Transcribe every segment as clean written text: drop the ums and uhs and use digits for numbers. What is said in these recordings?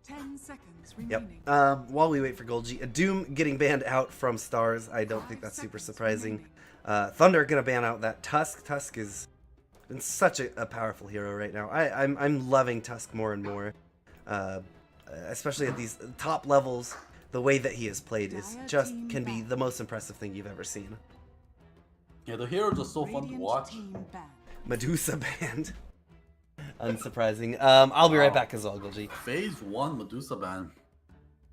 10 seconds Yep. remaining. While we wait for Golgi, Doom getting banned out from STARSe, I don't think that's super surprising. Thunder gonna ban out that Tusk. Tusk is been such a powerful hero right now. I'm loving Tusk more and more, especially at these top levels. The way that he is played is just can be the most impressive thing you've ever seen. Yeah, the heroes are so fun to watch. Medusa banned. Unsurprising. I'll be right back as well, Golgi. Phase 1 Medusa ban.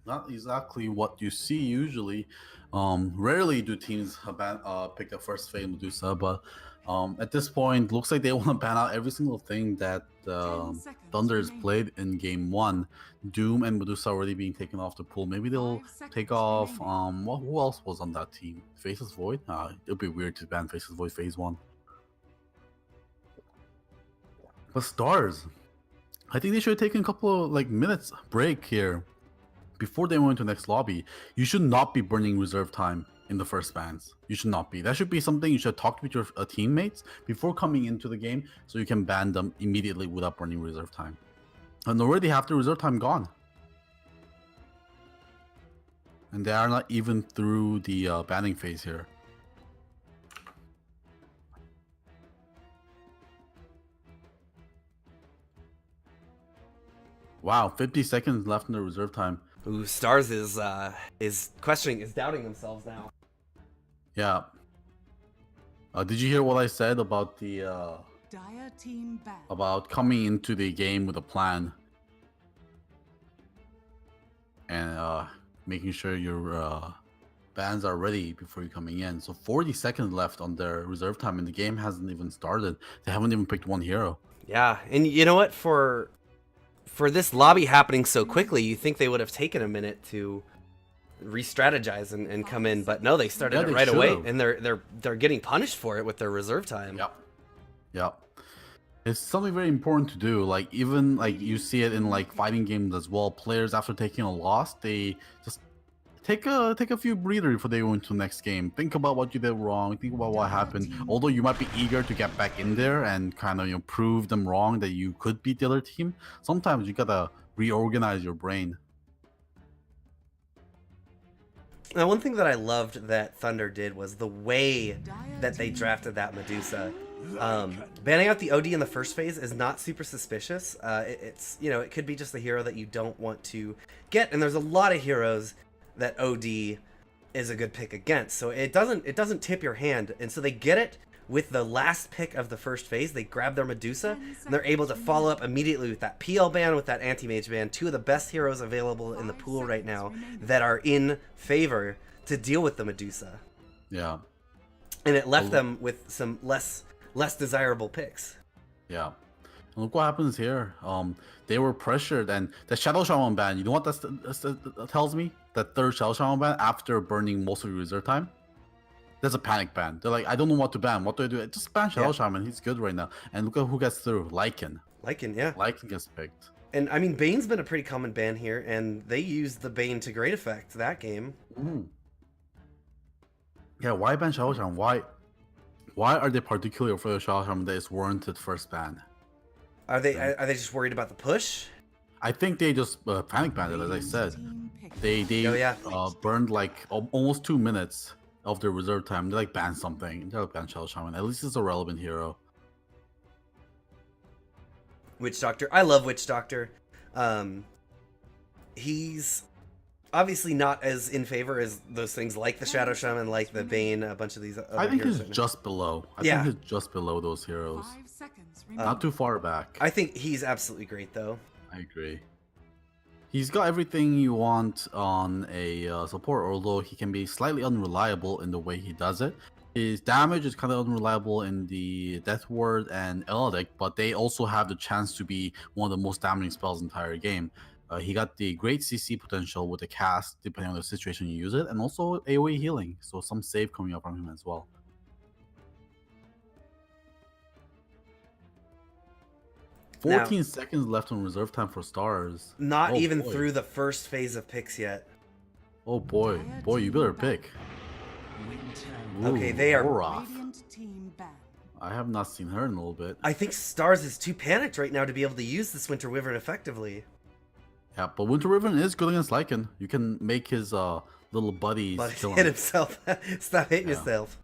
Not exactly what you see usually. Rarely do teams pick the first phase Medusa, but at this point, looks like they want to ban out every single thing that Thunder's played in game 1. Doom and Medusa already being taken off the pool. Maybe they'll take off. Who else was on that team? Faceless Void? It'd be weird to ban Faceless Void phase 1. But STARSe, I think they should have taken a couple of minutes break here before they went to the next lobby. You should not be burning reserve time in the first bans. You should not be. That should be something you should talk with your teammates before coming into the game, so you can ban them immediately without burning reserve time. And already half the reserve time gone. And they are not even through the banning phase here. Wow, 50 seconds left in the reserve time. Ooh, STARSe is questioning, is doubting themselves now. Yeah. Did you hear what I said about the about coming into the game with a plan and making sure your bans are ready before you're coming in? So 40 seconds left on their reserve time, and the game hasn't even started. They haven't even picked one hero. Yeah, and you know what? For this lobby happening so quickly, you think they would have taken a minute to re-strategize and come in, but no, they started it right away, and they're getting punished for it with their reserve time. Yep. It's something very important to do. Even you see it in fighting games as well. Players, after taking a loss, they just take a few breathers before they go into the next game. Think about what you did wrong. Think about what happened. Although you might be eager to get back in there and kind of prove them wrong that you could beat the other team, sometimes you gotta reorganize your brain. Now, one thing that I loved that Thunder did was the way that they drafted that Medusa. Banning out the OD in the first phase is not super suspicious. It's it could be just a hero that you don't want to get, and there's a lot of heroes that OD is a good pick against, so it doesn't tip your hand, and so they get it with the last pick of the first phase. They grab their Medusa, and they're able to follow up immediately with that PL ban, with that anti-mage ban, two of the best heroes available in the pool right now that are in favor to deal with the Medusa. Yeah, and it left them with some less desirable picks. Yeah. And look what happens here. They were pressured, and the Shadow Shaman ban, you know what that tells me? That third Shadow Shaman ban after burning most of your reserve time? That's a panic ban. They're like, I don't know what to ban. What do I do? Just ban Shadow Shaman. He's good right now. And look at who gets through. Lycan. Yeah. Lycan gets picked. And I mean, Bane's been a pretty common ban here, and they used the Bane to great effect that game. Yeah, why ban Shadow Shaman? Why are they particularly for the Shadow Shaman that is warranted first ban? Are they just worried about the push? I think they just panic banned it, as I said. They burned almost 2 minutes of their reserve time. They ban something. They'll ban Shadow Shaman. At least it's a relevant hero. Witch Doctor. I love Witch Doctor. He's obviously not as in favor as those things like the Shadow Shaman, like the Bane, a bunch of these other I think heroes he's just below. I think he's just below those heroes. Not too far back. I think he's absolutely great, though. I agree. He's got everything you want on a support, although he can be slightly unreliable in the way he does it. His damage is kind of unreliable in the Death Ward and Elodic, but they also have the chance to be one of the most damaging spells in the entire game. He got the great CC potential with the cast, depending on the situation you use it, and also AoE healing, so some save coming up from him as well. Now, 14 seconds left on reserve time for STARSe. Not even through the first phase of picks yet. Oh boy, you better pick. Ooh, okay, they are off. I have not seen her in a little bit. I think STARSe is too panicked right now to be able to use this Winter Wyvern effectively. Yeah, but Winter Wyvern is good against Lycan. You can make his little buddies But kill hit him. himself. Stop hitting Yeah. yourself.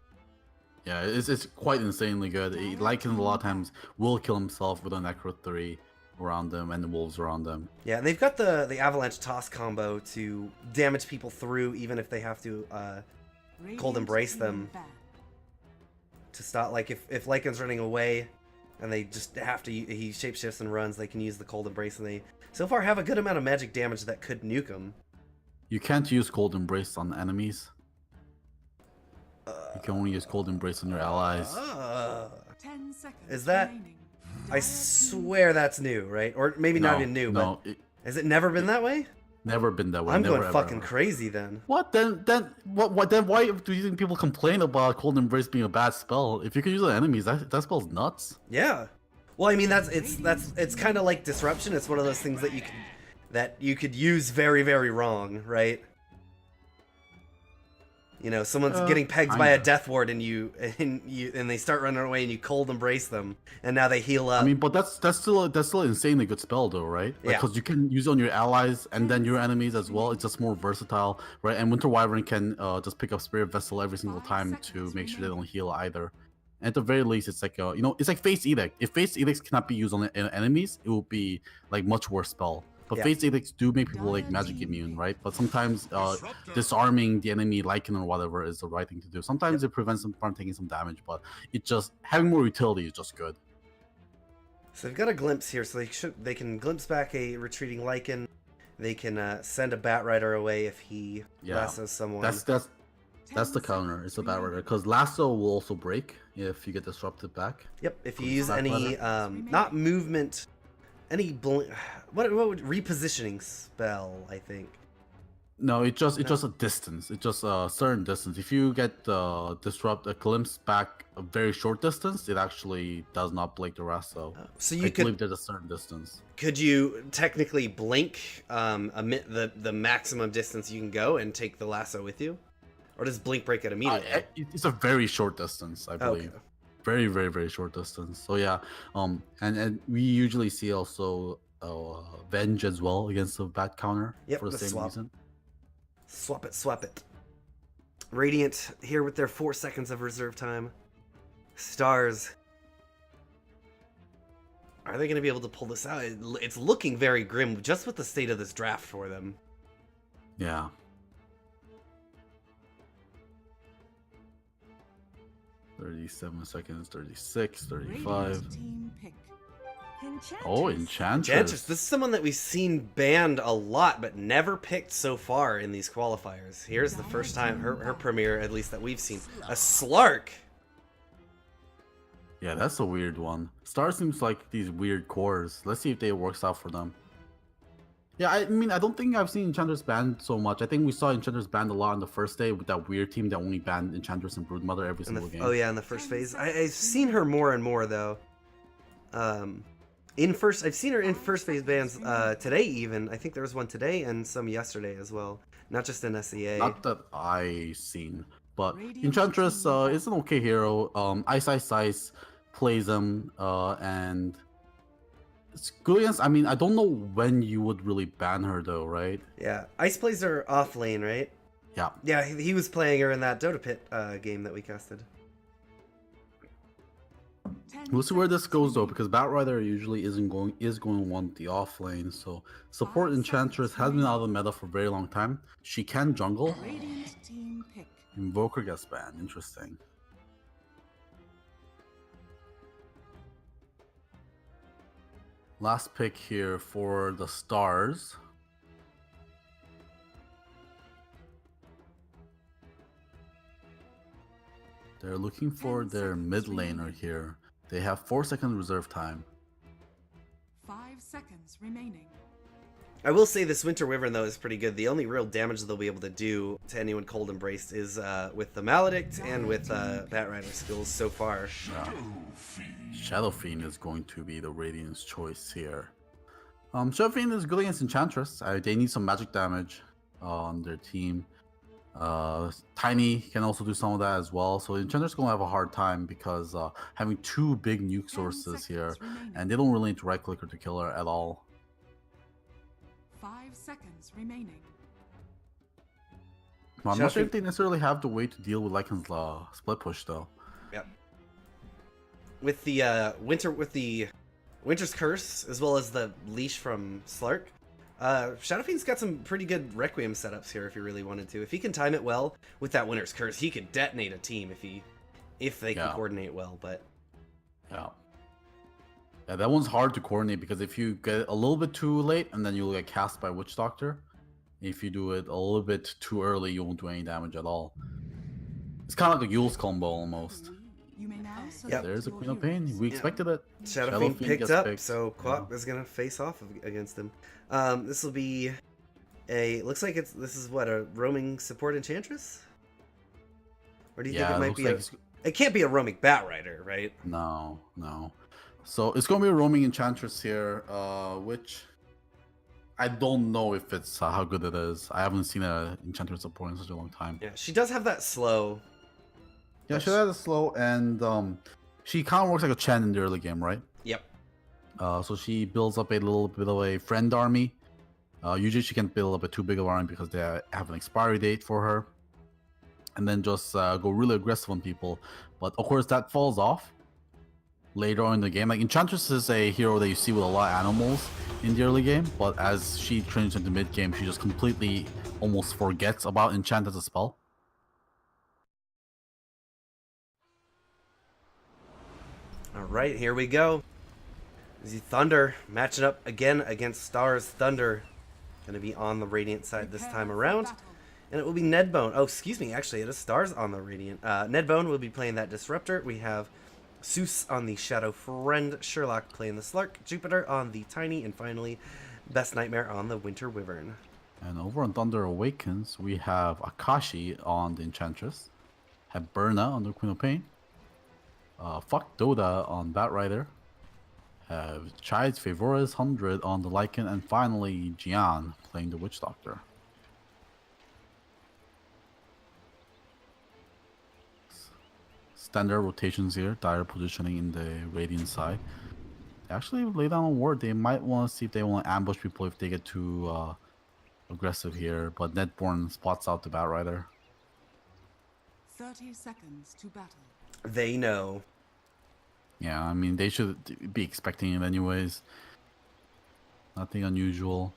Yeah, it's quite insanely good. Lycan a lot of times will kill himself with a Necro 3 around them and the wolves around them. Yeah, and they've got the avalanche toss combo to damage people through, even if they have to cold embrace them to stop. Like if Lycan's running away, and they just have to, he shapeshifts and runs, they can use the cold embrace, and they so far have a good amount of magic damage that could nuke them. You can't use Cold Embrace on enemies. You can only use Cold Embrace on your allies. 10 seconds Is that? remaining. I swear that's new, right? Or maybe not even new, no, but has it never been that way? Never been that way. I'm never, going ever, fucking ever. crazy then. What then? Why do you think people complain about Cold Embrace being a bad spell? If you can use it on enemies, that spell's nuts. Yeah. Well, I mean it's kind of like disruption. It's one of those things that you could use very, very wrong, right? You know, someone's getting pegged by a death ward, and they start running away, and you cold embrace them, and now they heal up. I mean, but that's still an insanely good spell, though, right? Yeah. Because you can use it on your allies and then your enemies as well. It's just more versatile, right? And Winter Wyvern can just pick up Spirit Vessel every single time to make sure they don't heal either. And at the very least, it's like it's like Face Edict. If Face Edicts cannot be used on enemies, it will be like much worse spell. But Yeah. Face Edicts do make people like magic immune, right? But sometimes disarming the enemy, Lycan or whatever, is the right thing to do. Sometimes it prevents them from taking some damage, but it just having more utility is just good. So they've got a glimpse here, so they can glimpse back a retreating Lycan. They can send a Bat Rider away if he lassos someone. That's the counter. It's a Bat Rider because lasso will also break if you get disrupted back. Yep. If you use any not movement, any what would repositioning spell? I think. No, it's just a distance. It's just a certain distance. If you get disrupt a glimpse back a very short distance, it actually does not break the lasso. So I believe there's a certain distance. Could you technically blink the maximum distance you can go and take the lasso with you, or does blink break it immediately? It's a very short distance, I believe. Okay. Very, very, very short distance. So yeah, and we usually see also Venge as well against the bat counter for the same swap. reason. Swap it. Radiant here with their 4 seconds of reserve time. STARSe. Are they going to be able to pull this out? It's looking very grim just with the state of this draft for them. Yeah. "37 seconds, 36, 35. Team pick. Oh, Enchantress. Enchantress. This is someone that we've seen banned a lot, but never picked so far in these qualifiers. Here's the first time, her premiere, at least that we've seen. A Slark! Yeah, that's a weird one. Star seems like these weird cores. Let's see if they works out for them. Yeah, I mean, I don't think I've seen Enchantress banned so much. I think we saw Enchantress banned a lot on the first day with that weird team that only banned Enchantress and Broodmother every single game. Oh yeah, in the first phase. I've seen her more and more though. I've seen her in first phase bans today even. I think there was one today and some yesterday as well. Not just in SEA. Not that I seen, but Enchantress is an okay hero. Ice plays him, and it's good against. I mean, I don't know when you would really ban her though, right? Yeah, Ice plays her off lane, right? Yeah. Yeah, he was playing her in that Dota Pit game that we casted. We'll see where this goes though, because Batrider usually is going to want the off lane. So support Enchantress has been out of the meta for a very long time. She can jungle. Radiant team pick. Invoker gets banned. Interesting. Last pick here for the STARSe. They're looking for their mid laner here. They have 4 seconds reserve time. 5 seconds remaining. I will say this Winter Wyvern though is pretty good. The only real damage they'll be able to do to anyone cold embraced is with the Maledict and with Batrider skills so far. Shadow Fiend is going to be the Radiant's choice here. Shadow Fiend is good against Enchantress. They need some magic damage on their team. Tiny can also do some of that as well. So Enchantress gonna have a hard time because having 2 big nuke sources here, and they don't really need to right click her to kill her at all. 5 seconds remaining. Well, I'm not sure if they necessarily have the way to deal with Lycan's split push though. Yep. With the Winter's Curse as well as the leash from Slark, Shadow Fiend's got some pretty good Requiem setups here if he really wanted to. If he can time it well with that Winter's Curse, he could detonate a team if they can coordinate well. But yeah, that one's hard to coordinate because if you get a little bit too late and then you'll get cast by Witch Doctor. If you do it a little bit too early, you won't do any damage at all. It's kind of like a Yule's combo almost. You may now Yep. There's a Queen of Pain. We expected it. Shadow Fiend picked up, so Quap is gonna face off against him. This will be looks like this is what, a roaming support enchantress? Or do you think it might be it can't be a roaming Batrider, right? No. So it's gonna be a roaming enchantress here, which I don't know if it's how good it is. I haven't seen an enchantress support in such a long time. Yeah, she does have that slow. Yeah, she has a slow, and she kind of works like a Chen in the early game, right? Yep. So she builds up a little bit of a friend army. Usually she can't build up a too big of an army because they have an expiry date for her. And then just go really aggressive on people. But of course that falls off later on in the game. Like Enchantress is a hero that you see with a lot of animals in the early game, but as she turns into mid game, she just completely almost forgets about enchant as a spell. All right, here we go. The Thunder matching up again against STARSe. Thunder going to be on the Radiant side this time around. And it will be Nedbone. Oh, excuse me. Actually, it is STARSe on the Radiant. Nedbone will be playing that Disruptor. We have Seuss on the Shadow Friend. Sherlock playing the Slark. Jupiter on the Tiny. And finally, Best Nightmare on the Winter Wyvern. And over on Thunder Awakens, we have Akashi on the Enchantress. Have Berna on the Queen of Pain. Fuck Dota on Batrider. Have Chide's Favoris 100 on the Lycan. And finally, Jian playing the Witch Doctor. Standard rotations here, dire positioning in the Radiant side. They actually lay down a ward. They might want to see if they want to ambush people if they get too aggressive here. But Netborn spots out the Batrider. 30 seconds to battle. They know. Yeah, I mean, they should be expecting it anyways. Nothing unusual.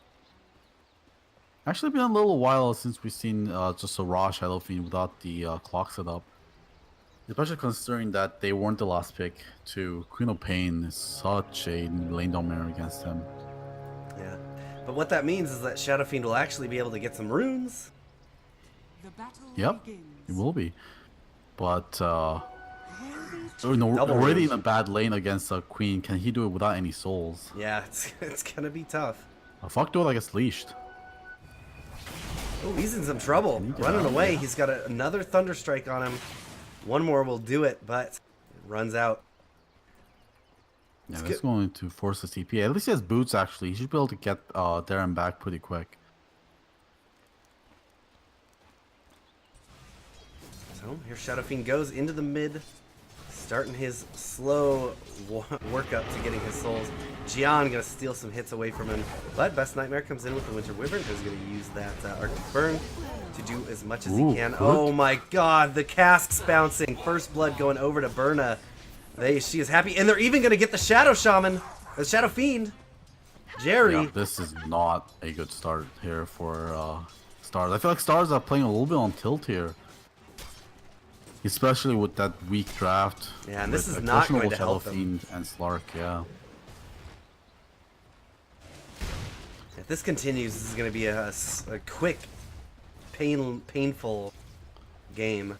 Actually been a little while since we've seen just a raw Shadow Fiend without the clock setup. Especially considering that they weren't the last pick to Queen of Pain is such a lane dominator against him. Yeah. But what that means is that Shadow Fiend will actually be able to get some runes. The battle Yep, begins. it will be. But already in a bad lane against a Queen, can he do it without any souls? Yeah, it's gonna be tough. Fuck Dota gets leashed. Oh, he's in some trouble. Running away. He's got another Thunder Strike on him. One more will do it, but it runs out. Yeah, that's going to force the CP. At least he has boots, actually. He should be able to get Darren back pretty quick. So, here Shadow Fiend goes into the mid, starting his slow workup to getting his souls. Jian gonna steal some hits away from him, but Best Nightmare comes in with the Winter Wyvern, who's gonna use that Arctic Burn to do as much as he can. Good. Oh my god, the casks bouncing. First blood going over to Berna. She is happy, and they're even gonna get the Shadow Shaman, the Shadow Fiend. Jerry. Yeah, this is not a good start here for STARSe. I feel like STARSe are playing a little bit on tilt here. Especially with that weak draft. Yeah, and this is not going to help them. Fiend and Slark, yeah. If this continues, this is going to be a quick, painful game.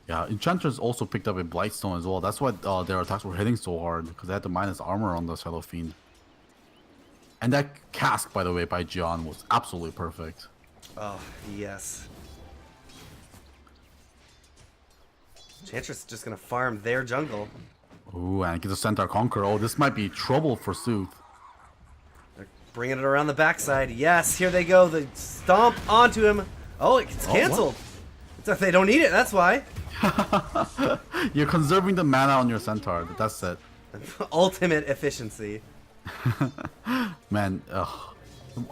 Yeah, Enchantress also picked up a Blightstone as well. That's why their attacks were hitting so hard, because they had the minus armor on the Shadow Fiend. And that cast, by the way, by Jian was absolutely perfect. Oh, yes. Enchantress is just going to farm their jungle. Ooh, and get a Centaur Conqueror. Oh, this might be trouble for Sooth. They're bringing it around the backside. Yes, here they go. They stomp onto him. Oh, it's canceled. It's like they don't need it, that's why. You're conserving the mana on your Centaur. That's it. Ultimate efficiency. Man,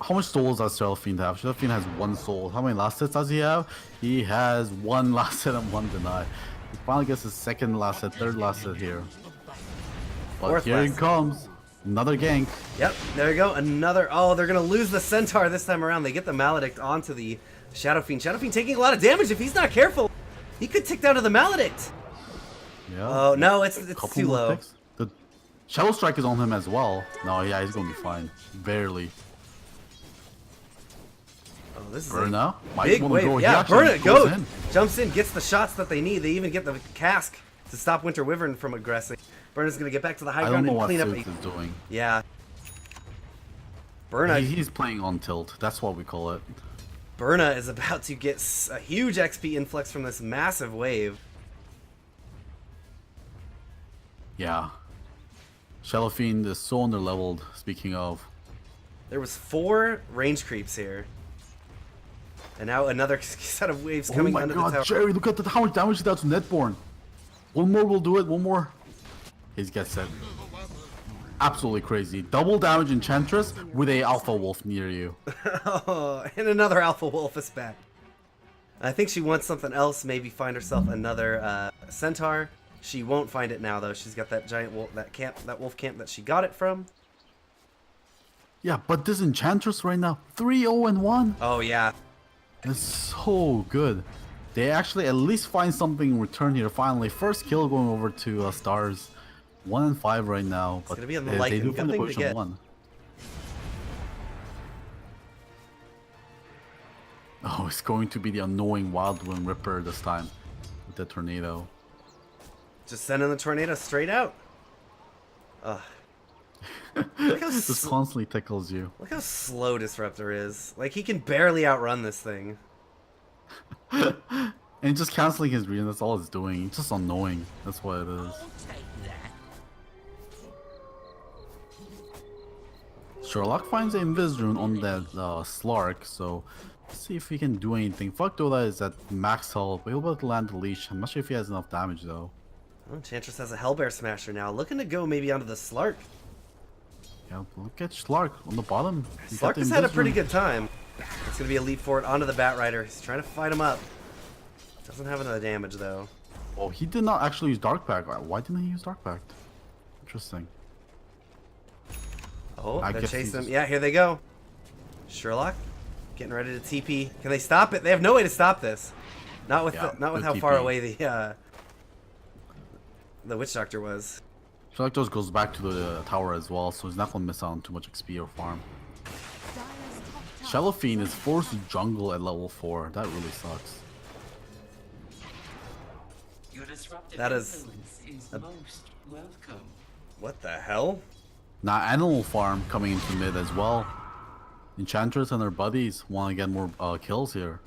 How much souls does Seraphine have? Seraphine has 1 soul. How many last hits does he have? He has 1 last hit and 1 deny. He finally gets his 2nd last hit, 3rd last hit here. But Fourth here last. it comes. Another gank. Yep, there you go. Another. Oh, they're going to lose the Centaur this time around. They get the Maledict onto the Shadow Fiend. Shadow Fiend taking a lot of damage. If he's not careful, he could tick down to the Maledict. Yeah. Oh, no, it's Couple too more low. ticks. The Shadow Strike is on him as well. No, yeah, he's going to be fine. Barely. Oh, this is Burna. big wave. Yeah, Burna goes. Jumps in, gets the shots that they need. They even get the cask to stop Winter Wyvern from aggressing. Burna's going to get back to the high I ground don't know and what clean up. Suits is doing. Yeah. Burna. He's playing on tilt. That's what we call it. Burna is about to get a huge XP influx from this massive wave. Yeah. Shadow Fiend is so underleveled, speaking of. There was 4 range creeps here. And now another set of waves coming oh my under god, the tower. Jerry, look at how much damage he does to Netborn. One more will do it, one more. He gets set. Absolutely crazy. Double damage Enchantress with a Alpha Wolf near you. Oh, and another Alpha Wolf is back. I think she wants something else, maybe find herself another Centaur. She won't find it now, though. She's got that giant wolf, that wolf camp that she got it from. Yeah, but this Enchantress right now, 3-0-1. Oh, yeah. It's so good. They actually at least find something in return here. Finally, first kill going over to STARSe. 1-5 right now. But gonna be on the they Lycan. do Good find the thing to position get. 1. Oh, it's going to be the annoying Wildwind Ripper this time with the tornado. Just sending the tornado straight out. Ugh. Look how, This constantly tickles you. look how slow Disruptor is. Like, he can barely outrun this thing. And just canceling his region, that's all it's doing. It's just annoying. That's what it is. Sherlock finds an Invis rune on that Slark, so let's see if he can do anything. Fuck Doda is at max health, but he'll be able to land the leash. I'm not sure if he has enough damage though. Oh, Enchantress has a Hellbear Smasher now, looking to go maybe onto the Slark. Yeah, look at Slark on the bottom. He's got Slark the has had a Invis pretty rune. good time. It's gonna be a leap forward onto the Bat Rider. He's trying to fight him up. Doesn't have enough damage though. Oh, he did not actually use Dark Pact. Why didn't he use Dark Pact? Interesting. Oh, I they're guess chasing he's- him. Yeah, here they go. Sherlock getting ready to TP. Can they stop it? They have no way to stop this. Not with Yeah, not with good how far TP. away the Witch Doctor was. Sherlock just goes back to the tower as well, so he's not gonna miss out on too much XP or farm. Shadow Fiend is forced to jungle at level 4. That really sucks. Your disruptive That is influence is most welcome. What the hell? Now Animal Farm coming into mid as well. Enchantress and her buddies want to get more kills here.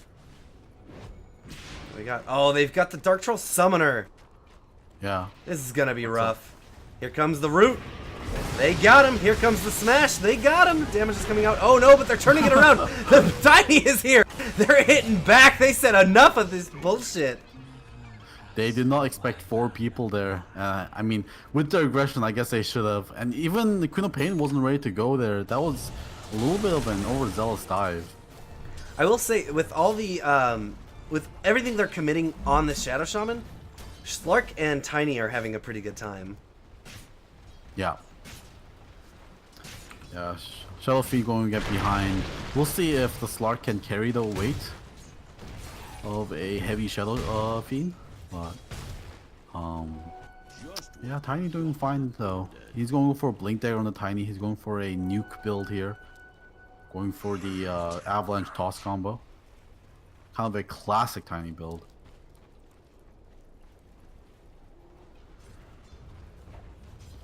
They got. Oh, they've got the Dark Troll Summoner. Yeah. This is gonna be rough. Here comes the root. They got him. Here comes the smash. They got him. Damage is coming out. Oh no, but they're turning it around. The Tiny is here. They're hitting back. They said enough of this bullshit. They did not expect 4 people there. I mean, with their aggression, I guess they should have. And even the Queen of Pain wasn't ready to go there. That was a little bit of an overzealous dive. I will say, with all the with everything they're committing on the Shadow Shaman, Slark and Tiny are having a pretty good time. Yeah. Yeah, Shadow Fiend going to get behind. We'll see if the Slark can carry the weight of a heavy Shadow Fiend. But, yeah, Tiny doing fine though. He's going for a Blink Dagger on the Tiny. He's going for a nuke build here. Going for the Avalanche Toss combo. Kind of a classic Tiny build.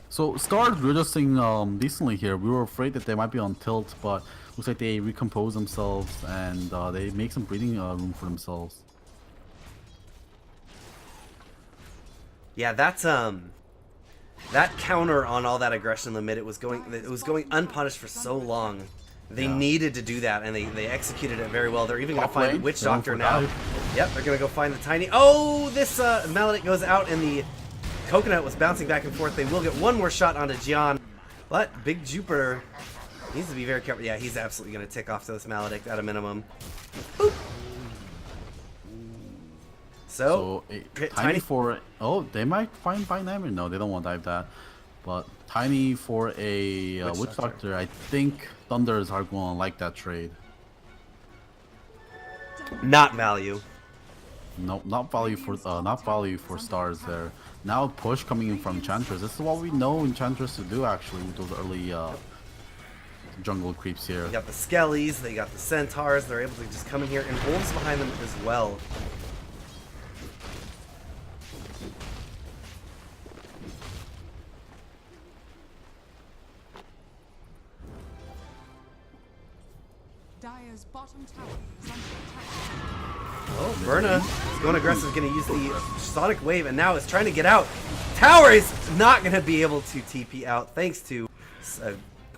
So Stars we're just seeing decently here. We were afraid that they might be on tilt, but looks like they recompose themselves and they make some breathing room for themselves. Yeah, that's that counter on all that aggression in the mid. It was going unpunished for so long. They needed to do that, and they executed it very well. They're even going to Top find the lane, Witch they're going Doctor for now. dive. Yep, they're going to go find the Tiny. Oh, this Maledict goes out, and the Coconut was bouncing back and forth. They will get one more shot onto Gian, but Big Jupiter Needs to be very careful. Yeah, he's absolutely going to tick off to this Maledict at a minimum. Boop. So Tiny for... Oh, they might find Dynamic. No, they don't want to dive that. But Tiny for a Witch Doctor. I think Thunders are going to like that trade. Not value. Nope, not value for stars there. Now push coming in from Enchantress. This is what we know Enchantress to do actually with those early jungle creeps here. They got the Skellies, they got the Centaurs. They're able to just come in here, and Wolves behind them as well. Dire's bottom tower is under attack. Oh, Berna is going aggressive, going to use the Sonic Wave, and now is trying to get out. Tower is not going to be able to TP out thanks to a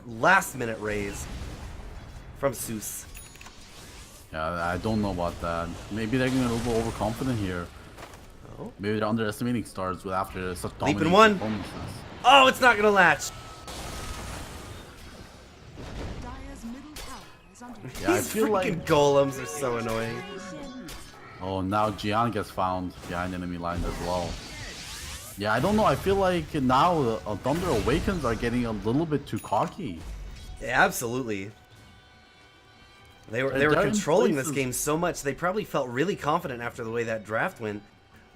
last-minute raise from Zeus. Yeah, I don't know about that. Maybe they're getting a little bit overconfident here. Oh. Maybe they're underestimating stars after such Leap in dominating one. performances. Oh, it's not going to latch. Dire's middle tower is under attack. Yeah, I These feel freaking like... golems are so annoying. Oh, now Gian gets found behind enemy lines as well. Yeah, I don't know. I feel like now Thunder Awakens are getting a little bit too cocky. Yeah, absolutely. They were controlling this game so much, they probably felt really confident after the way that draft went.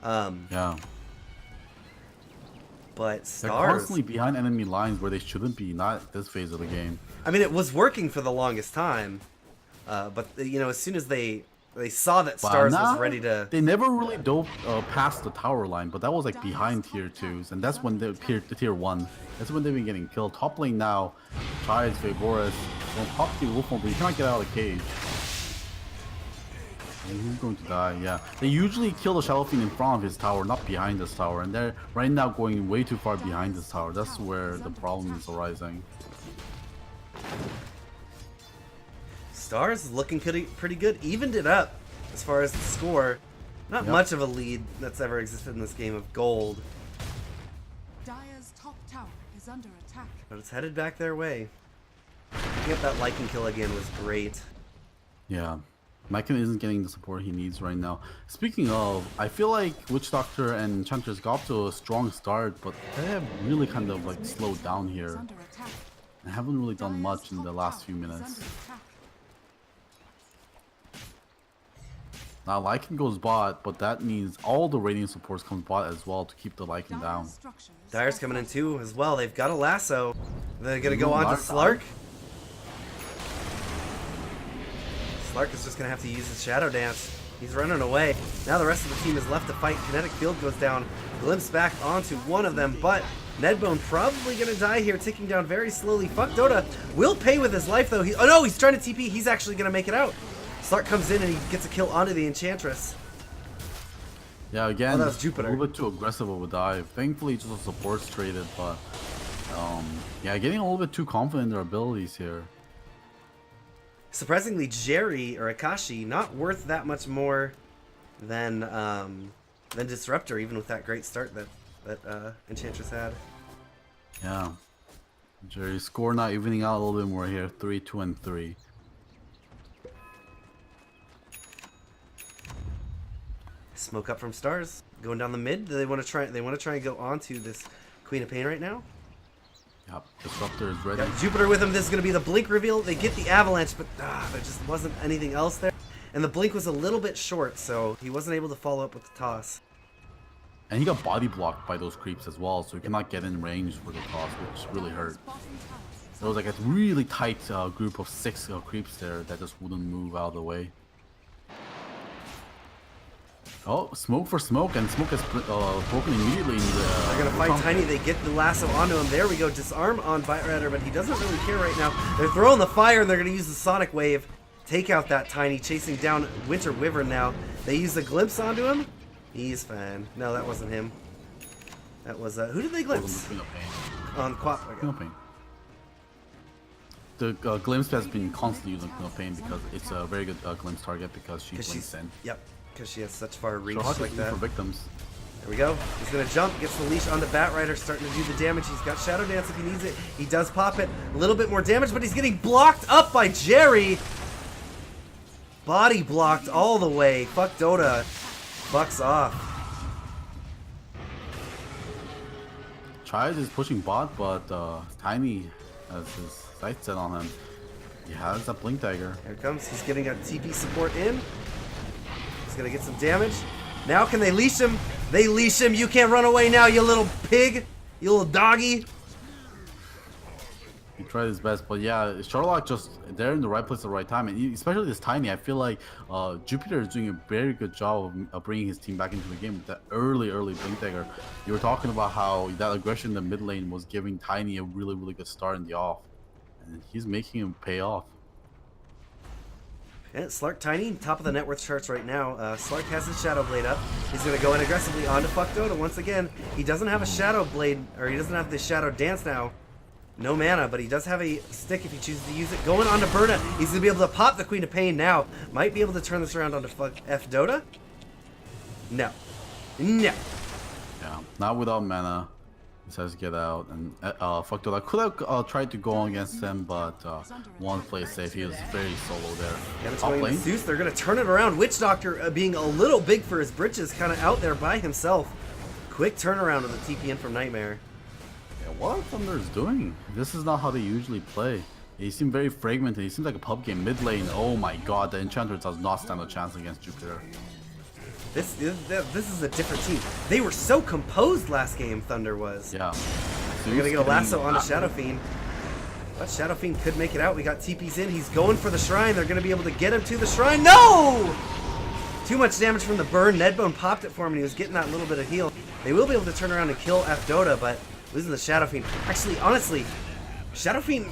Yeah. But They're Stars... constantly behind enemy lines where they shouldn't be, not at this phase of the game. I mean, it was working for the longest time. But, you know, as soon as they saw that Stars was ready to... They never really dove past the tower line, but that was like behind tier 2s, and that's when they appeared to tier 1. That's when they've been getting killed. Top lane now, tries Vaboris, don't pop the wolf but you cannot get out of the cage. And he's going to die, yeah. They usually kill the Shadow Fiend in front of his tower, not behind this tower, and they're right now going way too far behind this tower. That's where the problem is arising. Stars is looking pretty good. Evened it up as far as the score. Not much of a lead that's ever existed in this game of gold. Dire's top tower is under attack. But it's headed back their way. Picking up that Lycan kill again was great. Yeah. Lycan isn't getting the support he needs right now. Speaking of, I feel like Witch Doctor and Enchantress got off to a strong start, but they have really kind of like slowed down Is here. under attack. And haven't really done Dire's much in top the last tower few is minutes. under attack. Now Lycan goes bot, but that means all the radiant supports come bot as well to keep the Lycan down. Dire's structure is Dire's coming in too as well. They've got a lasso. They're going to go on to Slark. Slark. Slark is just going to have to use his Shadow Dance. He's running away. Now the rest of the team is left to fight. Kinetic Field goes down. Glimpse back onto one of them, but Nedbone probably going to die here, ticking down very slowly. Fuck Dota will pay with his life though. Oh no, he's trying to TP. He's actually going to make it out. Slark comes in and he gets a kill onto the Enchantress. Yeah, again, that was Jupiter. a little bit too aggressive of a dive. Thankfully, just a support traded, but yeah, getting a little bit too confident in their abilities here. Surprisingly, Jerry or Akashi not worth that much more than Disruptor, even with that great start that Enchantress had. Yeah, Jerry's score not evening out a little bit more here. 3, 2, and 3. Smoke up from Stars, going down the mid. Do they want to try? They want to try and go onto this Queen of Pain right now. Yep, Disruptor is ready. Got Jupiter with him. This is going to be the blink reveal. They get the avalanche, but there just wasn't anything else there. And the blink was a little bit short, so he wasn't able to follow up with the toss. And he got body blocked by those creeps as well, so he cannot get in range for the toss, which really hurt. There was like a really tight group of 6 creeps there that just wouldn't move out of the way. Oh, smoke for smoke, and smoke is broken immediately. They're gonna fight Tiny. They get the lasso onto him. There we go. Disarm on Bite but he doesn't really care right now. They're throwing the fire, and they're gonna use the Sonic Wave. Take out that Tiny, chasing down Winter Wyvern now. They use the glimpse onto him. He's fine. No, that wasn't him. That was, who did they glimpse? On Quals. Okay. The glimpse has been constantly using Queen of Pain because it's a very good glimpse target because she blinks in. Yep, because she has such far reach So hard to like do that. for victims. There we go. He's gonna jump, gets the leash on the Batrider, starting to do the damage. He's got Shadow Dance if he needs it. He does pop it. A little bit more damage, but he's getting blocked up by Jerry. Body blocked all the way. Fuck Dota. Bucks off. Chives is pushing bot, but Tiny has his sights set on him. He has that Blink Dagger. Here it comes. He's getting a TP support in. He's gonna get some damage. Now can they leash him? They leash him. You can't run away now, you little pig. You little doggy. He tried his best, but yeah, Sherlock just they're in the right place at the right time, and especially this Tiny. I feel like Jupiter is doing a very good job of bringing his team back into the game with that early Blink Dagger. You were talking about how that aggression in the mid lane was giving Tiny a really good start in the off, and he's making him pay off. Yeah, Slark Tiny, top of the net worth charts right now. Slark has his Shadow Blade up. He's going to go in aggressively onto Fuck Dota once again. He doesn't have a Shadow Blade, or he doesn't have the Shadow Dance now. No mana, but he does have a stick if he chooses to use it. Going on to Berna. He's going to be able to pop the Queen of Pain now. Might be able to turn this around onto F Dota. No. No. Yeah, not without mana. Decides to get out, and Fuck Dota could have tried to go against him, but one play safe. He was very solo there. Yeah, it's going to Zeus. They're going to turn it around. Witch Doctor being a little big for his britches, kind of out there by himself. Quick turnaround of the TP in from Nightmare. Yeah, what Thunder is doing? This is not how they usually play. He seemed very fragmented. He seems like a pub game. Mid lane, oh my god, the Enchanter does not stand a chance against Jupiter. This is a different team. They were so composed last game, Thunder was. Yeah. We're going to get a lasso on the Shadow Fiend. But Shadow Fiend could make it out. We got TPs in. He's going for the Shrine. They're going to be able to get him to the Shrine. No! Too much damage from the burn. Nedbone popped it for him, and he was getting that little bit of heal. They will be able to turn around and kill F Dota, but losing the Shadow Fiend. Actually, honestly, Shadow Fiend...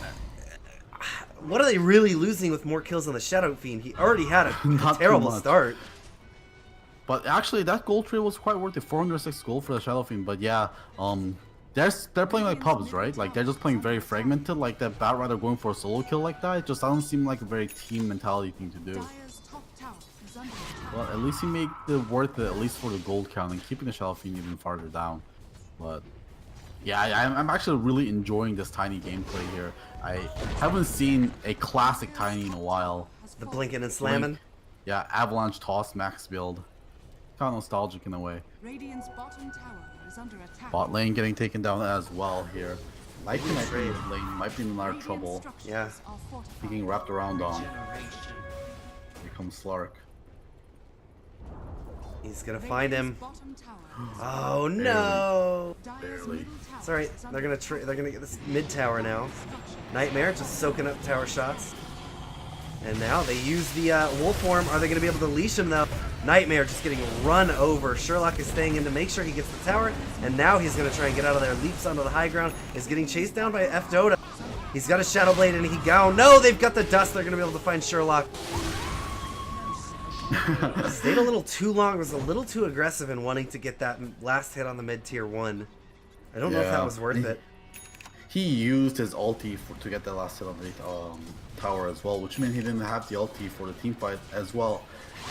What are they really losing with more kills on the Shadow Fiend? He already had a terrible start. But actually, that gold trade was quite worth it. 406 gold for the Shadow Fiend. But yeah, they're playing like pubs, right? Like they're just playing very fragmented. Like that Batrider going for a solo kill like that, it just doesn't seem like a very team mentality thing to do. Well, at least he made it worth it, at least for the gold count, and keeping the Shadow Fiend even farther down. But yeah, I'm actually really enjoying this Tiny gameplay here. I haven't seen a classic Tiny in a while. The blinking and slamming. Yeah, Avalanche Toss max build. Kind of nostalgic in a way. Radiant's bottom tower is under attack. Bot lane getting taken down as well here. Might be mid lane, might be in a lot of trouble. Yeah. He getting wrapped around on. Generation. Here comes Slark. He's gonna find him. Bottom tower is Oh no! Barely. It's alright. They're gonna get this mid tower now. Nightmare just soaking up tower shots. And now they use the wolf form. Are they gonna be able to leash him though? Nightmare just getting run over. Sherlock is staying in to make sure he gets the tower. And now he's gonna try and get out of there. Leaps onto the high ground. Is getting chased down by F Dota. He's got a Shadow Blade and he go. No, they've got the dust. They're gonna be able to find Sherlock. Stayed a little too long. Was a little too aggressive in wanting to get that last hit on the mid tier 1. I don't know if that was worth it. He used his ulti to get the last hit on the tower as well, which meant he didn't have the ulti for the team fight as well.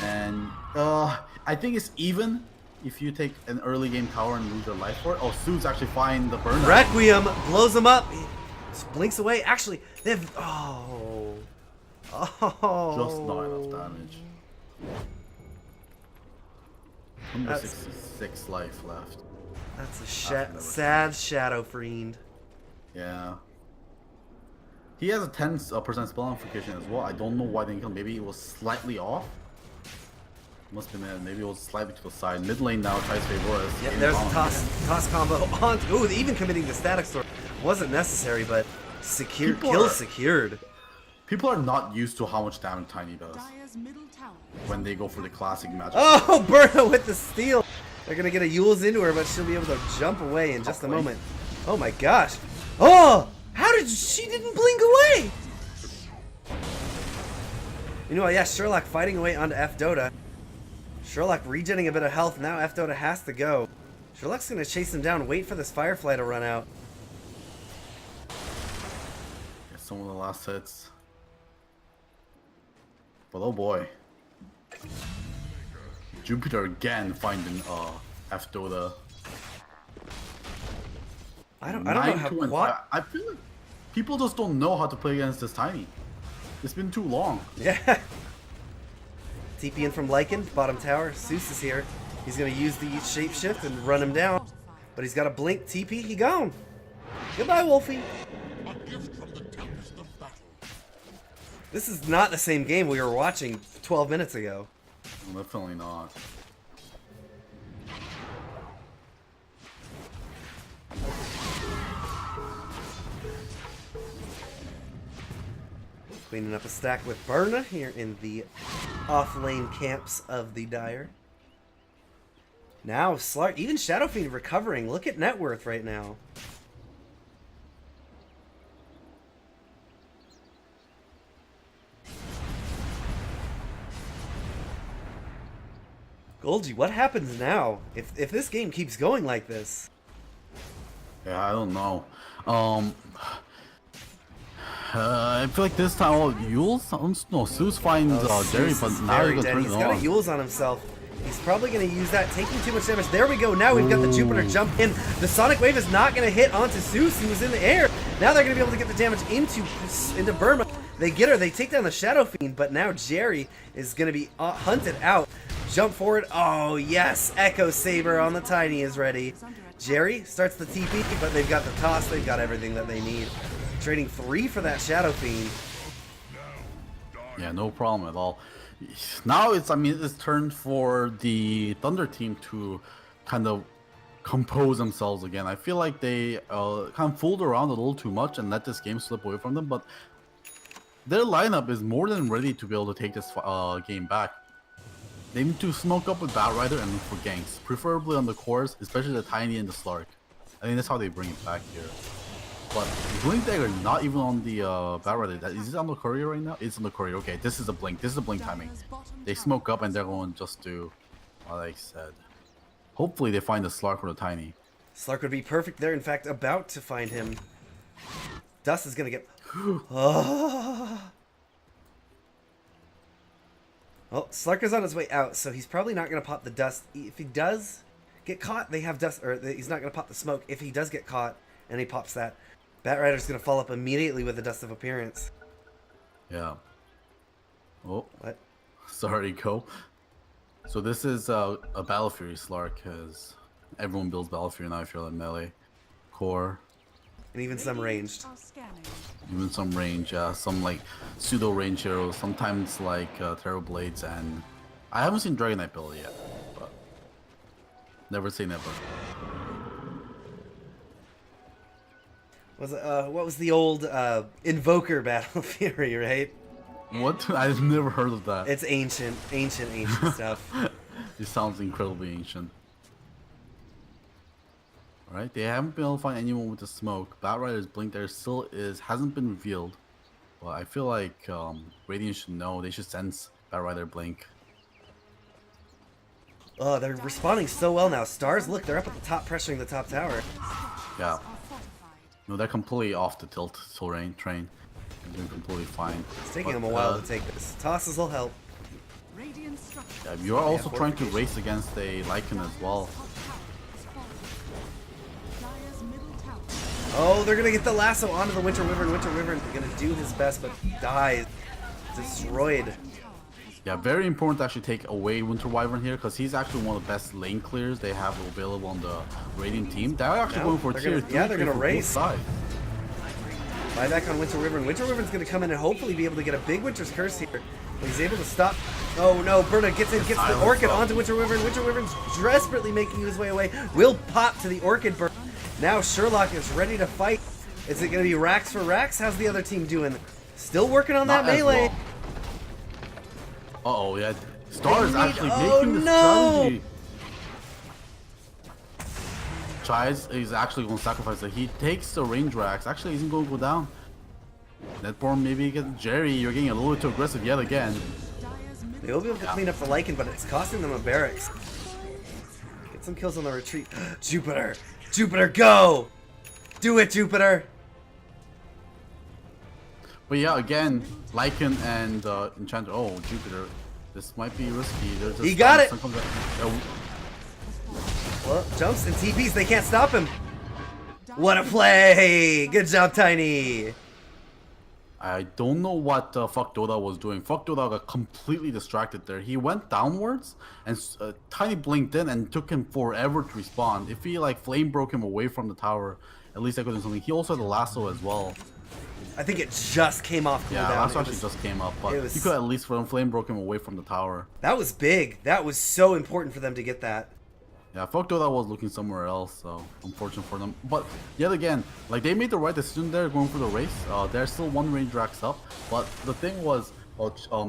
And I think it's even if you take an early game tower and lose your life for it. Oh, Suits actually find the burn. Requiem blows him up. He just blinks away. Actually, they have. Oh. Just not enough damage. 166 life left. That's a sad Shadow Fiend. Yeah. He has a 10% spell amplification as well. I don't know why they didn't kill him. Maybe it was slightly off. Must have been maybe it was slightly to the side. Mid lane now tries to favor us. Yeah, there's a toss combo on. Ooh, even committing the static sword wasn't necessary, but secured. Kill secured. People are not used to how much damage Tiny does Dire's middle tower. when they go for the classic magic. Oh, Berna with the steal. They're gonna get a Yule's into her, but she'll be able to jump away in just a moment. Oh my gosh. Oh, how did she didn't blink away? You know, yeah, Sherlock fighting away onto F Dota. Sherlock regenerating a bit of health. Now F Dota has to go. Sherlock's gonna chase him down, wait for this Firefly to run out. Get some of the last hits. But oh boy. Jupiter again finding after the. I don't know how 9-2 and Qual. 5. I feel like people just don't know how to play against this Tiny. It's been too long. Yeah. TP in from Lycan, bottom tower. Zeus is here. He's gonna use the shapeshift and run him down. But he's got a blink TP, he gone. Goodbye, Wolfie. This is not the same game we were watching 12 minutes ago. Definitely not. Cleaning up a stack with Berna here in the off-lane camps of the Dire. Now, Slark, even Shadow Fiend recovering. Look at net worth right now. Golgi, what happens now if this game keeps going like this? Yeah, I don't know. I feel like this time, Yules? No, Zeus finds Jerry, Zeus but is now very he's dead. gonna He's turn it got a on. Yules on himself. He's probably going to use that, taking too much damage. There we go. Now we've got the Jupiter jump in. The Sonic Wave is not going to hit onto Zeus, who was in the air. Now they're going to be able to get the damage into Burma. They get her. They take down the Shadow Fiend, but now Jerry is going to be hunted out. Jump forward. Oh, yes. Echo Saber on the Tiny is ready. Jerry starts the TP, but they've got the toss. They've got everything that they need. Trading 3 for that Shadow Fiend. Yeah, no problem at all. Now it's turn for the Thunder team to kind of compose themselves again. I feel like they kind of fooled around a little too much and let this game slip away from them, but their lineup is more than ready to be able to take this game back. They need to smoke up with Batrider and look for ganks, preferably on the cores, especially the Tiny and the Slark. I think that's how they bring it back here. But Blink Dagger not even on the Batrider. Is it on the courier right now? It's on the courier. Okay, this is a blink. This is a blink timing. They smoke up and they're going to just do what I said. Hopefully they find the Slark or the Tiny. Slark would be perfect there. In fact, about to find him. Dust is going to get... Oh, Slarker's on his way out, so he's probably not going to pop the Dust. If he does get caught, they have Dust... Or he's not going to pop the smoke. If he does get caught and he pops that, Batrider's going to follow up immediately with the Dust of Appearance. Yeah. Oh. What? Sorry, Go. So this is a Battle Fury Slark, because everyone builds Battle Fury now if you're like melee, core, And even some ranged. even some range, some like pseudo range heroes, sometimes like Terror Blades, and I haven't seen Dragon Knight build yet, but never say never. What was the old Invoker Battle Fury, right? What? I've never heard of that. It's ancient stuff. It sounds incredibly ancient. Alright, they haven't been able to find anyone with the smoke. Batrider's blink there still hasn't been revealed. But I feel like Radiant should know. They should sense Batrider blink. Oh, they're responding so well now. Stars, look, they're up at the top, pressuring the top tower. Yeah. No, they're completely off the tilt train. They're doing completely fine. It's taking them a while to take this. Tosses will help. Yeah, you're also trying to race against a Lycan as well. Oh, they're gonna get the lasso onto the Winter Wyvern. Winter Wyvern's gonna do his best, but dies. Destroyed. Yeah, very important to actually take away Winter Wyvern here, because he's actually one of the best lane clears they have available on the Radiant team. They're actually going for tier 3. Yeah, they're gonna race. Side. Buyback on Winter Wyvern. Winter Wyvern's gonna come in and hopefully be able to get a big Winter's Curse here. But he's able to stop. Oh no, Berna gets in, gets the Orchid onto Winter Wyvern. Winter Wyvern's desperately making his way away. Will pop to the Orchid burn. Now Sherlock is ready to fight. Is it gonna be Rax for Rax? How's the other team doing? Still working on that melee. Well. Uh-oh, yeah. Star is actually oh, making the no. strategy. He's actually going to sacrifice it. He takes the range racks. Actually, he's going to go down. Netborn maybe gets Jerry. You're getting a little bit too aggressive yet again. They will be able to clean up the Lycan, but it's costing them a barracks. Get some kills on the retreat. Jupiter! Jupiter, go! Do it, Jupiter! But yeah, again, Lycan and Enchanter. Oh, Jupiter. This might be risky. He got it! Well, jumps and TPs. They can't stop him. What a play! Good job, Tiny. I don't know what Fuck Dota was doing. Fuck Dota got completely distracted there. He went downwards, and Tiny blinked in, and took him forever to respawn. If he like flame broke him away from the tower, at least I could do something. He also had the lasso as well. I think it just came off cooldown. Yeah, lasso actually just came up, but he could at least flame broke him away from the tower. That was big. That was so important for them to get that. Yeah, Fuck Dota was looking somewhere else, so unfortunate for them. But yet again, like they made the right decision there going for the race. They're still one range racks up, but the thing was,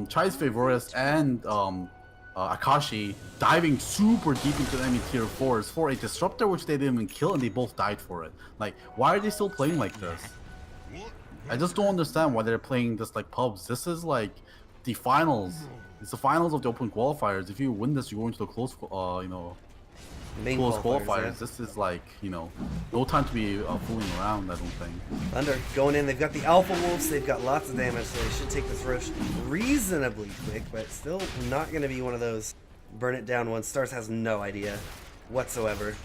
Chai's Favorius and Akashi diving super deep into enemy tier 4s for a disruptor which they didn't even kill, and they both died for it. Like, why are they still playing like this? I just don't understand why they're playing this like pubs. This is like the finals. It's the finals of the open qualifiers. If you win this, you go into the close, Main close qualifiers. qualifiers. Yeah. This is like, no time to be fooling around, I don't think. Thunder going in. They've got the Alpha Wolves. They've got lots of damage, so they should take this Roche reasonably quick, but still not going to be one of those burn it down ones. STARSe has no idea whatsoever.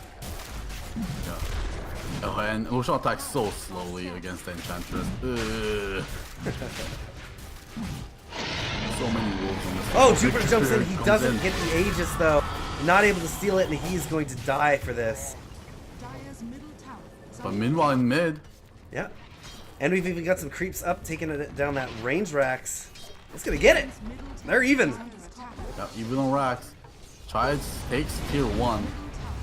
Yeah. Oh, and Lucian attacks so slowly against the Enchantress. So many wolves on this. Oh, Jupiter jumps in. He doesn't get the Aegis, though. Not able to steal it, and he's going to die for this. Dire's middle tower is But under meanwhile in mid, Yeah. And we've even got some creeps up, taking it down that range racks. It's going to get it. They're even. under attack. yeah, even on racks, Chai takes tier 1.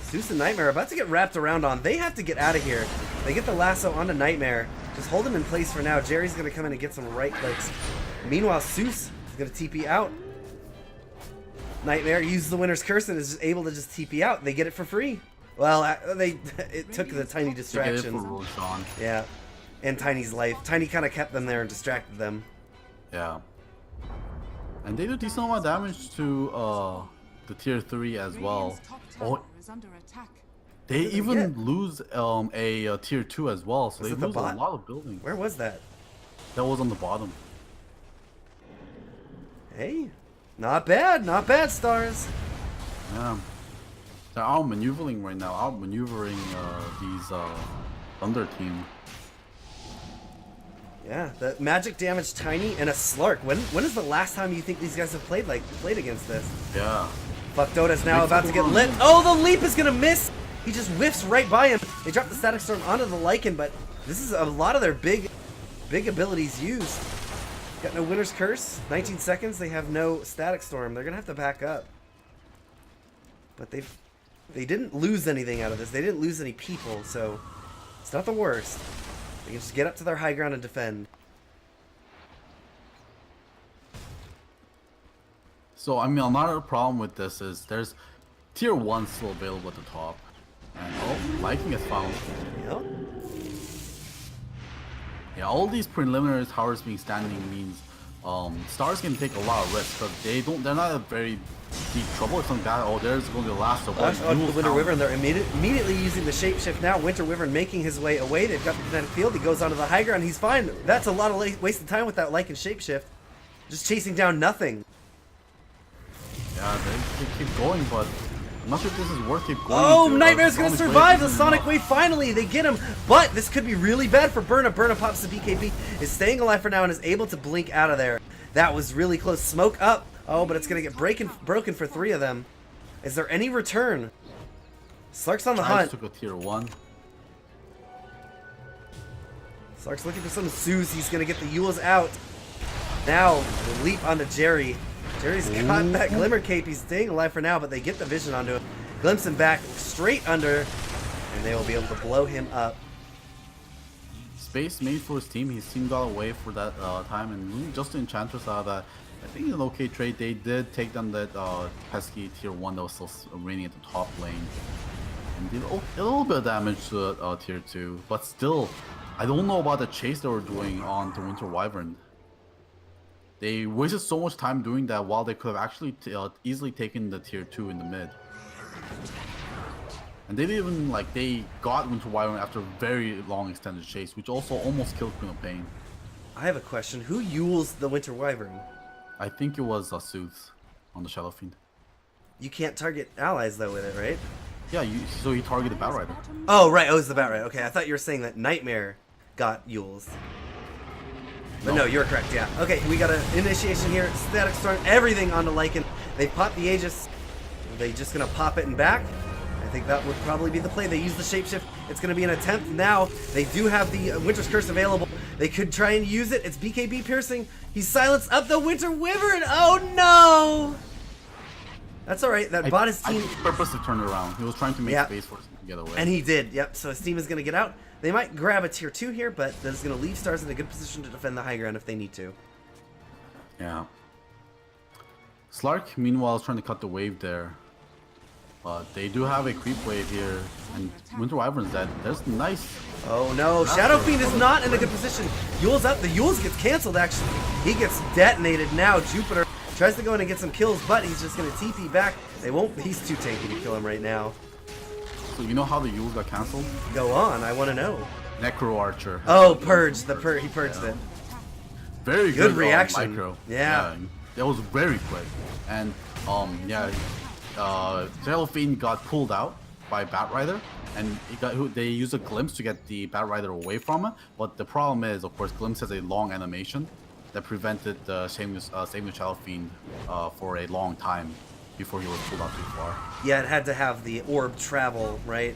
Zeus and Nightmare are about to get wrapped around on. They have to get out of here. They get the lasso onto Nightmare. Just hold him in place for now. Jerry's going to come in and get some right clicks. Meanwhile, Zeus is going to TP out. Nightmare uses the Winner's Curse and is able to just TP out. They get it for free. Well, it took the Tiny Get it distraction. for Roshan. Yeah. And Tiny's life. Tiny kind of kept them there and distracted them. Yeah. And they do decent amount of damage to the tier 3 as well. Radiant's top tower Oh, is under attack. they did they even get? lose a tier 2 as well, so Was they it the lose a bot? lot of buildings. Where was that? That was on the bottom. Hey. Not bad. Not bad, Stars. Yeah. They're outmaneuvering right now, outmaneuvering these Thunder team. Yeah, the magic damage Tiny and a Slark. When is the last time you think these guys have played against this? Yeah. Fuck Dota's now about to get lit. Oh, the leap is gonna miss! He just whiffs right by him. They drop the Static Storm onto the Lycan, but this is a lot of their big abilities used. Got no Winner's Curse. 19 seconds. They have no Static Storm. They're gonna have to back up. But they didn't lose anything out of this. They didn't lose any people, so it's not the worst. They can just get up to their high ground and defend. So, I mean, another problem with this is there's tier 1 still available at the top. And, oh, Liking is found. Yep. Yeah, all these preliminary towers being standing means STARSe can take a lot of risks, but they're not in very deep trouble. It's something bad. Oh, there's going to be the last of Flash onto the Winter Wyvern. They're immediately using the shapeshift now. Winter Wyvern making his way away. They've got the kinetic field. He goes onto the high ground. He's fine. That's a lot of wasted time with that Lycan shapeshift. Just chasing down nothing. Yeah, they keep going, but I'm not sure if this is worth it going. Oh, to, Nightmare's going to Sonic survive Wave. the Sonic Wave. Finally, they get him. But this could be really bad for Burna. Burna pops the BKB, is staying alive for now, and is able to blink out of there. That was really close. Smoke up. Oh, but it's going to get broken for 3 of them. Is there any return? Slark's on the I hunt. just took a tier 1. Slark's looking for some Zeus. He's going to get the Yules out. Now, the leap onto Jerry. Jerry's got that Glimmer Cape. He's staying alive for now, but they get the vision onto him. Glimpse him back straight under, and they will be able to blow him up. Space made for his team. His team got away for that time, and just the Enchantress out of that. I think it's an okay trade. They did take down that pesky tier 1 that was still remaining at the top lane. And did a little bit of damage to tier 2. But still, I don't know about the chase they were doing on the Winter Wyvern. They wasted so much time doing that while they could have actually easily taken the tier 2 in the mid. And they didn't even, they got Winter Wyvern after a very long extended chase, which also almost killed Queen of Pain. I have a question. Who Yules the Winter Wyvern? I think it was Sooth on the Shadow Fiend. You can't target allies, though, with it, right? Yeah, so he targeted Batrider. Oh, right. Oh, it's the Batrider. Okay, I thought you were saying that Nightmare got Yules. But no, you're correct, yeah. Okay, we got an initiation here. Static Storm, everything onto Lycan. They pop the Aegis. Are they just going to pop it and back? I think that would probably be the play. They use the Shapeshift. It's going to be an attempt now. They do have the Winter's Curse available. They could try and use it. It's BKB piercing. He's silenced up the Winter Wyvern. Oh, no! That's all right. That bot his team. I purposely turned it around. He was trying to make space for him to get away. And he did, yep. So his team is going to get out. They might grab a tier 2 here, but that's going to leave Stars in a good position to defend the high ground if they need to. Yeah. Slark, meanwhile, is trying to cut the wave there. But they do have a creep wave here. And Winter Wyvern's dead. There's nice. Oh no, Shadow Fiend is not in a good position. Yule's up. The Yule's gets canceled, actually. He gets detonated now. Jupiter tries to go in and get some kills, but he's just going to TP back. They won't. He's too tanky to kill him right now. So you know how the Yule got cancelled? Go on, I want to know. Necro Archer. Oh, purged. He purged it. Very good good reaction. micro. Yeah. That was very quick. And Shadow Fiend got pulled out by Batrider, and they used a glimpse to get the Batrider away from it. But the problem is, of course, glimpse has a long animation that prevented the saving the Shadow Fiend for a long time before he was pulled out too far. Yeah, it had to have the orb travel, right?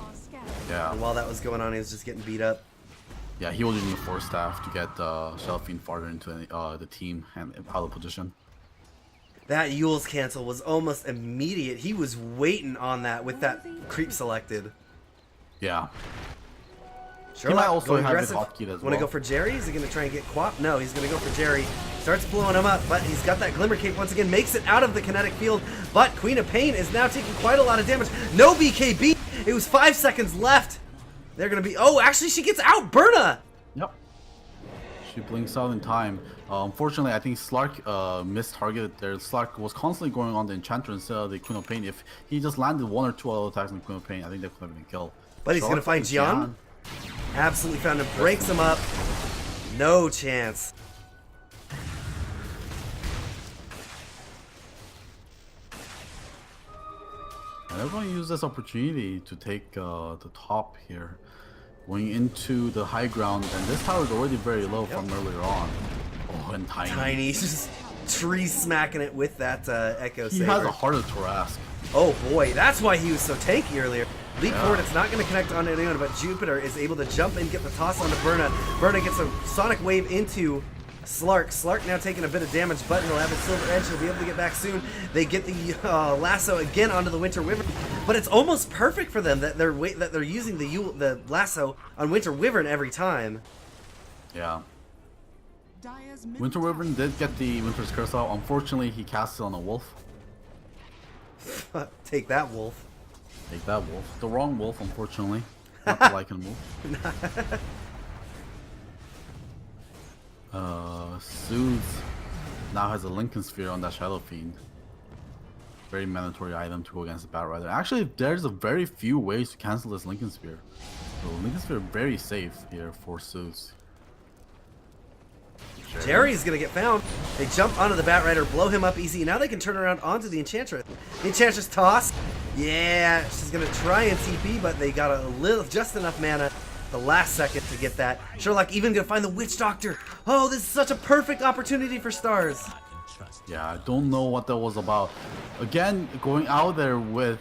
Yeah. And while that was going on, he was just getting beat up. Yeah, he was using the Force Staff to get Shadow Fiend farther into the team and out of position. That Yule's cancel was almost immediate. He was waiting on that with that creep selected. Yeah. Sherlock, he might also have his aggressive. hotkey as well. Want to go for Jerry? Is he going to try and get Quap? No, he's going to go for Jerry. Starts blowing him up, but he's got that Glimmer Cape once again. Makes it out of the kinetic field, but Queen of Pain is now taking quite a lot of damage. No BKB. It was 5 seconds left. They're going to be... Oh, actually, she gets out. Berna! Yep. She blinks out in time. Unfortunately, I think Slark mistargeted there. Slark was constantly going on the Enchanter instead of the Queen of Pain. If he just landed 1 or 2 auto attacks on the Queen of Pain, I think that could have been a kill. But he's going to find Jian. Absolutely found him. Breaks him up. No chance. And they're going to use this opportunity to take the top here. Going into the high ground, and this tower is already very low from earlier on. Oh, and Tiny. Tiny's just tree smacking it with that Echo Saber. He has a heart of Torask. Oh boy, that's why he was so tanky earlier. Leap forward, it's not going to connect on anyone, but Jupiter is able to jump and get the toss onto Berna. Berna gets a Sonic Wave into Slark. Slark now taking a bit of damage, but he'll have a Silver Edge. He'll be able to get back soon. They get the lasso again onto the Winter Wyvern, but it's almost perfect for them that they're using the lasso on Winter Wyvern every time. Yeah. Winter Wyvern did get the Winter's Curse out. Unfortunately, he cast it on a wolf. Take that, wolf. Take that, wolf. The wrong wolf, unfortunately. Not the Lycan wolf. Soothes now has a Lincoln Sphere on that Shadow Fiend. Very mandatory item to go against the Batrider. Actually, there's a very few ways to cancel this Lincoln Sphere. So Lincoln Sphere very safe here for Soothes. Jerry's gonna get found. They jump onto the Batrider, blow him up easy. Now they can turn around onto the Enchantress. The Enchantress toss. Yeah, she's gonna try and TP, but they got just enough mana the last second to get that. Sherlock even gonna find the Witch Doctor. Oh, this is such a perfect opportunity for Stars. Yeah, I don't know what that was about. Again, going out there with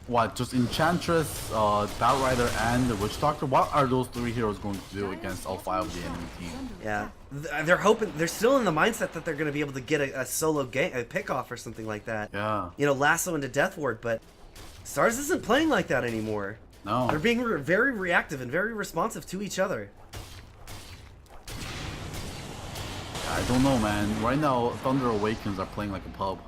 what, just Enchantress, Batrider, and the Witch Doctor. What are those 3 heroes going to do against all 5 of the enemy team? Yeah, they're hoping, they're still in the mindset that they're going to be able to get a solo game, a pick off or something like that. Yeah. You know, lasso into Death Ward, but Stars isn't playing like that anymore. No. They're being very reactive and very responsive to each other. I don't know, man. Right now, Thunder Awakens are playing like a pub.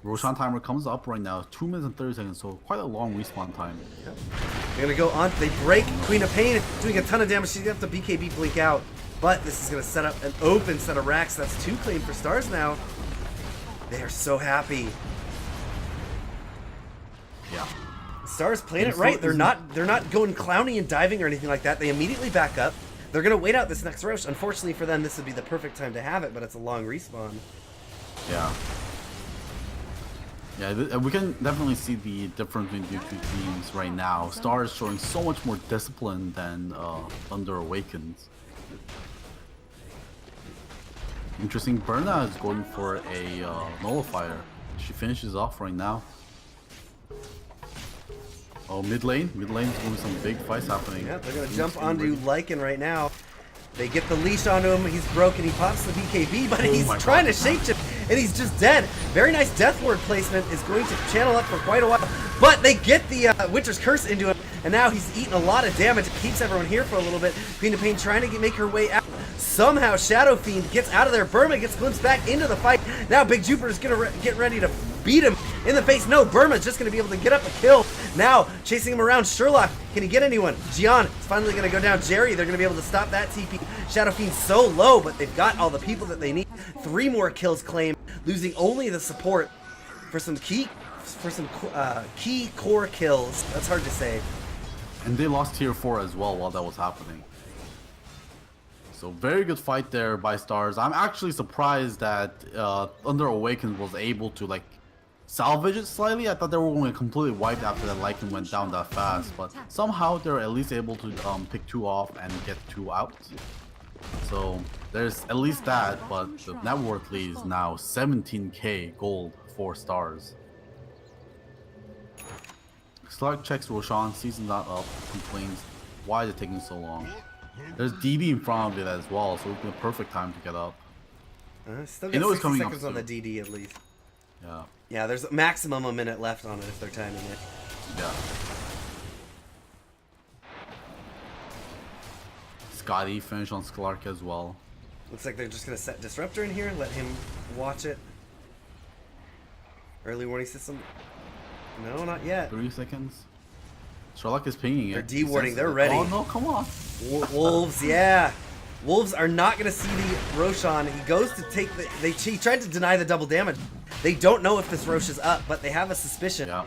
Roshan timer comes up right now, 2 minutes and 30 seconds, so quite a long respawn time. They're gonna go on. They break Queen of Pain, doing a ton of damage. She's gonna have to BKB blink out, but this is gonna set up an open set of racks. That's 2 claim for Stars now. They are so happy. Yeah. Stars playing it right. They're not going clowny and diving or anything like that. They immediately back up. They're gonna wait out this next Rosh. Unfortunately for them, this would be the perfect time to have it, but it's a long respawn. Yeah. Yeah, we can definitely see the difference between the two teams right now. STARSe showing so much more discipline than Thunder Awakens. Interesting, Berna is going for a nullifier. She finishes off right now. Oh, mid lane is doing some big fights happening. Yeah, they're gonna jump onto Lycan right now. They get the leash onto him. He's broken. He pops the BKB, but he's trying to shapeshift, and he's just dead. Very nice Death Ward placement. Is going to channel up for quite a while, but they get the Winter's Curse into him, and now he's eating a lot of damage. It keeps everyone here for a little bit. Queen of Pain trying to make her way out. Somehow Shadow Fiend gets out of there. Burma gets glimpsed back into the fight. Now Big Jupiter's gonna get ready to beat him in the face. No, Burma's just gonna be able to get up a kill. Now chasing him around. Sherlock, can he get anyone? Gian is finally gonna go down. Jerry, they're gonna be able to stop that TP. Shadow Fiend's so low, but they've got all the people that they need. 3 more kills claimed, losing only the support for some key core kills. That's hard to say. And they lost tier 4 as well while that was happening. So very good fight there by STARSe. I'm actually surprised that Thunder Awakens was able to like salvage it slightly. I thought they were going to completely wipe after that Lycan went down that fast, but somehow they're at least able to pick 2 off and get 2 out. So there's at least that, but the net worth lead is now 17k gold for STARSe. Slark checks Roshan, sees him not up, complains, why is it taking so long? There's DD in front of it as well, so it's a perfect time to get up. Still got 60 seconds on the DD at least. Yeah. Yeah, there's maximum a minute left on it if they're timing it. Yeah. Scotty finish on Sklark as well. Looks like they're just gonna set Disruptor in here, let him watch it. Early warning system. No, not yet. 3 seconds. Sherlock is pinging it. They're de-warding, they're ready. Oh no, come on. Wolves, yeah. Wolves are not gonna see the Roshan. He goes to take the. He tried to deny the double damage. They don't know if this Rosh is up, but they have a suspicion. Yeah.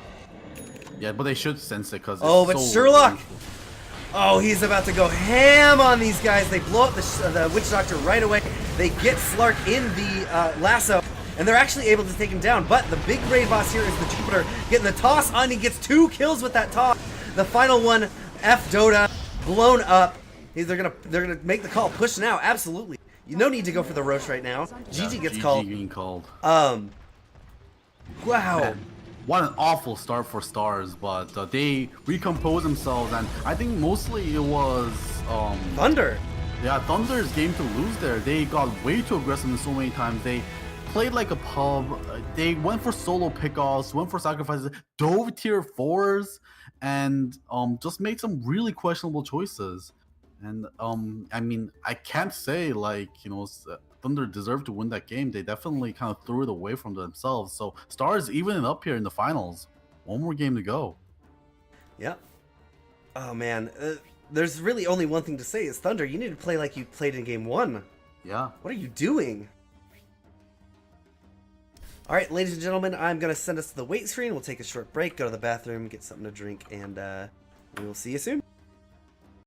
Yeah, but they should sense it because. Oh, but so Sherlock. Oh, he's about to go ham on these guys. They blow up the Witch Doctor right away. They get Slark in the lasso, and they're actually able to take him down. But the big raid boss here is the Jupiter getting the toss on. He gets 2 kills with that toss. The final one, F Dota, blown up. They're gonna make the call. Push now, absolutely. No need to go for the Rosh right now. GG gets called. Getting called. Wow. Man, what an awful start for STARSe, but they recomposed themselves, and I think mostly it was Thunder. Yeah, Thunder's game to lose there. They got way too aggressive so many times. They played like a pub. They went for solo pickoffs, went for sacrifices, dove tier 4s, and just made some really questionable choices. And I mean, I can't say like, you know, Thunder deserved to win that game. They definitely kind of threw it away from themselves. So STARSe even it up here in the finals. 1 more game to go. Yep. Oh man, there's really only one thing to say is Thunder. You need to play like you played in game 1. Yeah. What are you doing? All right, ladies and gentlemen, I'm gonna send us to the wait screen. We'll take a short break, go to the bathroom, get something to drink, and we will see you soon.